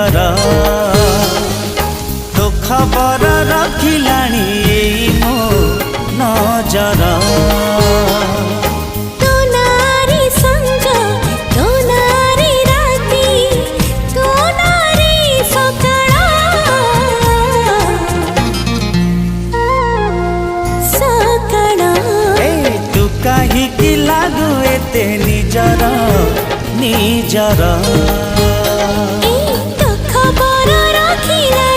निजर तो खबर रखिलाणी एई मो नजर कहीं लागू एते निजर निजर खबर रखिला